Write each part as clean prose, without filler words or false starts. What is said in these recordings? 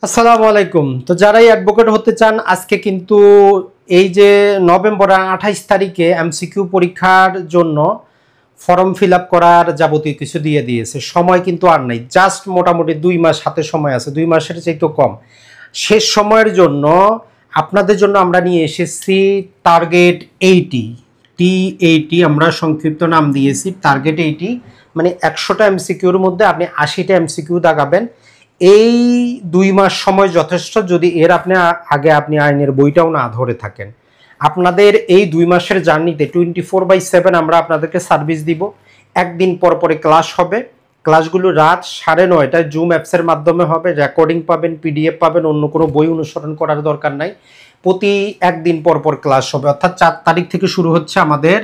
আসসালামু আলাইকুম। তো যারাই অ্যাডভোকেট হতে চান আজকে কিন্তু এই যে নভেম্বরের 28 তারিখে এমসিকিউ পরীক্ষার জন্য ফর্ম ফিল আপ করার যাবতীয় কিছু দিয়ে দিয়েছে। সময় কিন্তু আর নাই, জাস্ট মোটামুটি 2 মাস হাতে সময় আছে, 2 মাসের চেয়ে কম। শেষ সময়ের জন্য আপনাদের জন্য আমরা নিয়ে এসেছি টার্গেট 80 T80, আমরা সংক্ষিপ্ত নাম দিয়েছি টার্গেট 80। মানে 100টা এমসিকিউর মধ্যে আপনি 80টা এমসিকিউ দাগাবেন। এই 2 মাস সময় যথেষ্ট, যদি এর আগে আপনি আইনের বইটাও না ধরে থাকেন। আপনাদের এই 2 মাসের জার্নিতে 24/7 আমরা আপনাদেরকে সার্ভিস দিব। একদিন পর পরে ক্লাস হবে, ক্লাসগুলো রাত 9:30টায় জুম অ্যাপসের মাধ্যমে হবে। রেকর্ডিং পাবেন, পিডিএফ পাবেন, অন্য কোনো বই অনুসরণ করার দরকার নাই। প্রতি একদিন পর পর ক্লাস হবে, অর্থাৎ 4 তারিখ থেকে শুরু হচ্ছে আমাদের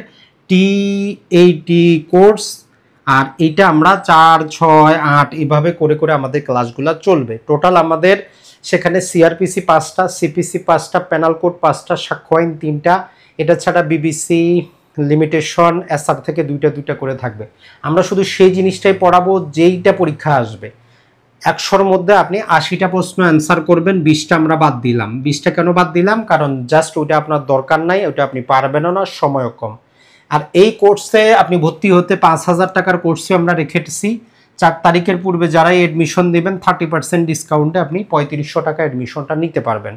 T80 কোর্স। আর এইটা আমরা 4, 6, 8 এভাবে করে করে আমাদের ক্লাসগুলো চলবে। টোটাল আমাদের সেখানে সিআরপিসি 5টা, সিপিসি 5টা, প্যানাল কোড 5টা, সাক্ষ্য আইন 3টা, এটা ছাড়া বিবিসি, লিমিটেশন, এসআর থেকে 2টা করে থাকবে। আমরা শুধু সেই জিনিসটাই পড়াবো যেইটা পরীক্ষা আসবে। 100-র মধ্যে আপনি 80টা প্রশ্ন অ্যান্সার করবেন, 20টা আমরা বাদ দিলাম। 20টা কেন বাদ দিলাম? কারণ জাস্ট ওইটা আপনার দরকার নাই, ওইটা আপনি পারবেনও না, সময়ও কম। আর এই কোর্সে আপনি ভর্তি হতে 5,000 টাকার কোর্সে আমরা রেখেছি। 4 তারিখের পূর্বে যারাই এডমিশন দেবেন 30% ডিসকাউন্টে আপনি 3500 টাকা এডমিশনটা নিতে পারবেন।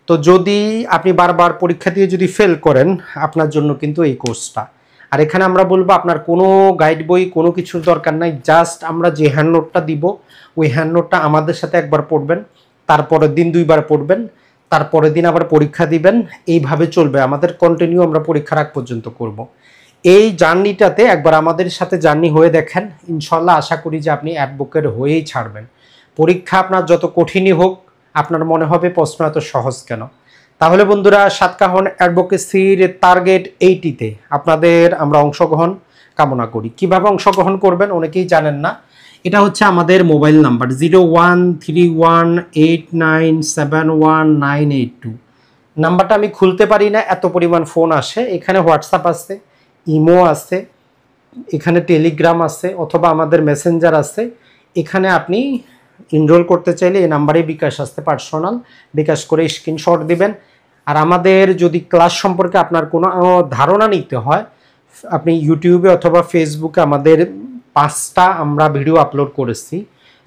তো যদি আপনি বারবার পরীক্ষা দিয়ে যদি ফেল করেন, আপনার জন্য কিন্তু এই কোর্সটা। আর এখানে আমরা বলবো আপনার কোনো গাইড বই কোনো কিছুর দরকার নাই, জাস্ট আমরা যে হ্যান্ড নোটটা দিব ওই হ্যান্ড নোটটা আমাদের সাথে একবার পড়বেন, তারপরের দিন 2বার পড়বেন, তারপরের দিন আবার পরীক্ষা দিবেন। এইভাবে চলবে আমাদের, কন্টিনিউ আমরা পরীক্ষার আগ পর্যন্ত করব। এই জার্নিটাতে একবার আমাদের সাথে জার্নি হয়ে দেখেন, ইনশাল্লাহ আশা করি যে আপনি অ্যাডভোকেট হয়েই ছাড়বেন। পরীক্ষা আপনার যত কঠিনই হোক, আপনার মনে হবে প্রশ্ন এত সহজ কেন। তাহলে বন্ধুরা, সাতকাহন অ্যাডভোকেসির টার্গেট 80-তে আপনাদের আমরা অংশগ্রহণ কামনা করি। কিভাবে অংশগ্রহণ করবেন অনেকেই জানেন না। এটা হচ্ছে আমাদের মোবাইল নাম্বার 01318971 982। নাম্বারটা আমি খুলতে পারি না, এত পরিমাণ ফোন আসে। এখানে হোয়াটসঅ্যাপ আছে, ইমো আছে, এখানে টেলিগ্রাম আছে, অথবা আমাদের মেসেঞ্জার আছে। এখানে আপনি এনরোল করতে চাইলে এই নাম্বারে বিকাশ আসতে, পার্সোনাল বিকাশ করে স্ক্রিনশট দিবেন। আর আমাদের যদি ক্লাস সম্পর্কে আপনার কোনো ধারণা নিতে হয়, আপনি ইউটিউবে অথবা ফেসবুকে আমাদের 5টা আমরা ভিডিও আপলোড করেছি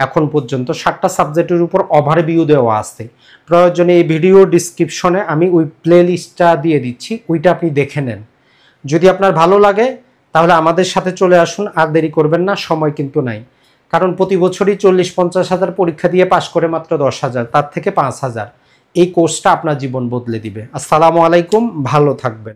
এখন পর্যন্ত। 7টা সাবজেক্টের উপর ওভারভিউ দেওয়া আছে। প্রয়োজনে এই ভিডিও ডিসক্রিপশনে আমি ওই প্লে লিস্টটা দিয়ে দিচ্ছি, ওইটা আপনি দেখে নেন। যদি আপনার ভালো লাগে তাহলে আমাদের সাথে চলে আসুন, আর দেরি করবেন না, সময় কিন্তু নাই। কারণ প্রতি বছরই 40-50 হাজার পরীক্ষা দিয়ে পাশ করে মাত্র 10,000, তার থেকে 5,000। এই কোর্সটা আপনার জীবন বদলে দিবে। আসসালামু আলাইকুম, ভালো থাকবেন।